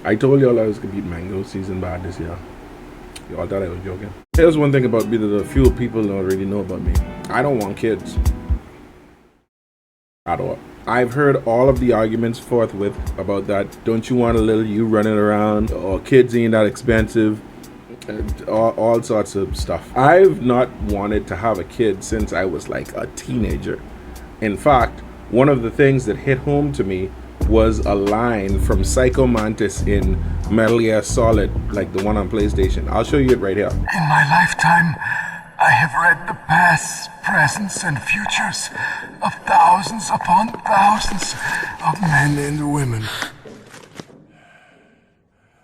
I told y'all I was gonna eat mango season bad this year. Y'all thought I was joking. Here's one thing about me that a few people don't really know about me. I don't want kids. At all. I've heard all of the arguments forthwith about that. Don't you want a little you running around? Or kids ain't that expensive? All sorts of stuff. I've not wanted to have a kid since I was like a teenager. In fact, one of the things that hit home to me was a line from Psycho Mantis in Metal Gear Solid, like the one on PlayStation. I'll show you it right here. In my lifetime, I have read the past, presents, and futures of thousands upon thousands of men and women.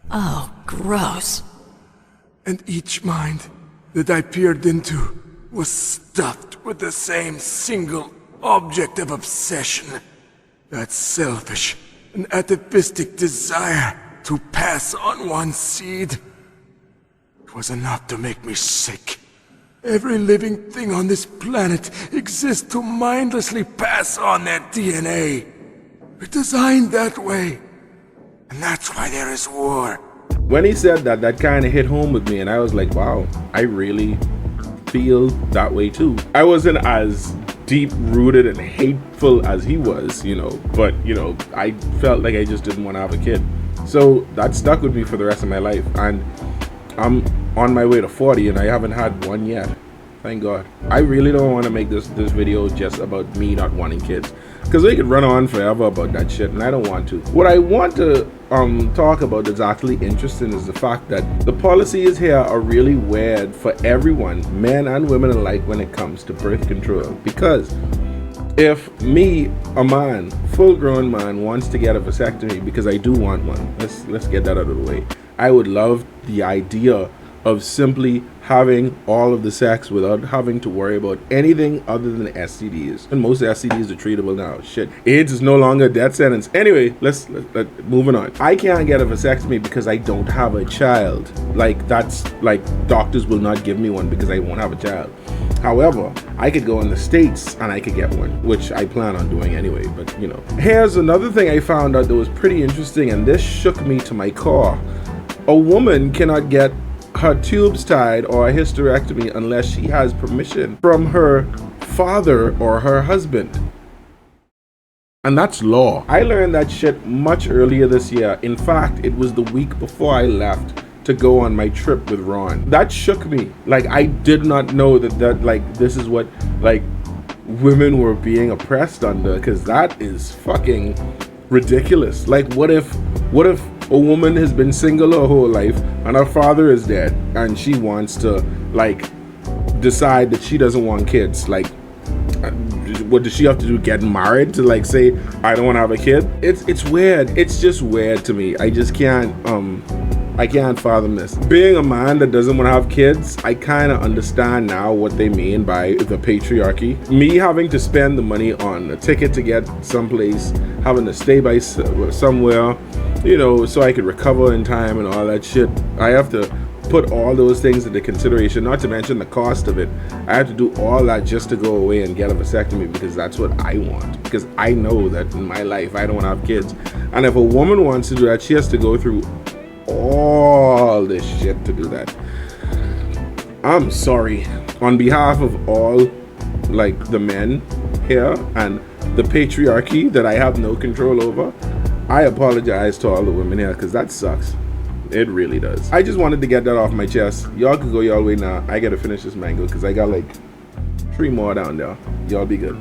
Oh, gross. And each mind that I peered into was stuffed with the same single object of obsession. That selfish and atavistic desire to pass on one's seed. It was enough to make me sick. Every living thing on this planet exists to mindlessly pass on their DNA. We're designed that way. And that's why there is war. When he said that, that kind of hit home with me, and I was like, wow, I really feel that way too. I wasn't as deep-rooted and hateful as he was, but, I felt like I just didn't want to have a kid. So that stuck with me for the rest of my life, and I'm on my way to 40 and I haven't had one yet. Thank God. I really don't want to make this video just about me not wanting kids, because we could run on forever about that shit, and I don't want to. What I want to talk about that's actually interesting is the fact that the policies here are really weird for everyone, men and women alike, when it comes to birth control. Because if me, a man, full-grown man, wants to get a vasectomy, because I do want one, let's get that out of the way. I would love the idea of simply having all of the sex without having to worry about anything other than STDs. And most STDs are treatable now. Shit. AIDS is no longer a death sentence. Anyway, let's moving on. I can't get a vasectomy because I don't have a child. Doctors will not give me one because I won't have a child. However, I could go in the States and I could get one, which I plan on doing anyway, but Here's another thing I found out that was pretty interesting, and this shook me to my core. A woman cannot get her tubes tied or a hysterectomy unless she has permission from her father or her husband. And that's law. I learned that shit much earlier this year. In fact, it was the week before I left to go on my trip with Ron. That shook me. I did not know that this is what women were being oppressed under, because that is fucking ridiculous. What if a woman has been single her whole life and her father is dead and she wants to decide that she doesn't want kids? What does she have to do? Get married to say I don't want to have a kid? It's weird. It's just weird to me. I just can't I can't fathom this. Being a man that doesn't want to have kids, I kind of understand now what they mean by the patriarchy. Me having to spend the money on a ticket to get someplace, having to stay by somewhere, so I could recover in time and all that shit. I have to put all those things into consideration, not to mention the cost of it. I have to do all that just to go away and get a vasectomy because that's what I want. Because I know that in my life I don't want to have kids. And if a woman wants to do that, she has to go through all this shit to do that. I'm sorry. On behalf of all the men here and the patriarchy that I have no control over, I apologize to all the women here, because that sucks. It really does. I just wanted to get that off my chest. Y'all could go y'all way now. I gotta finish this mango because I got 3 more down there. Y'all be good.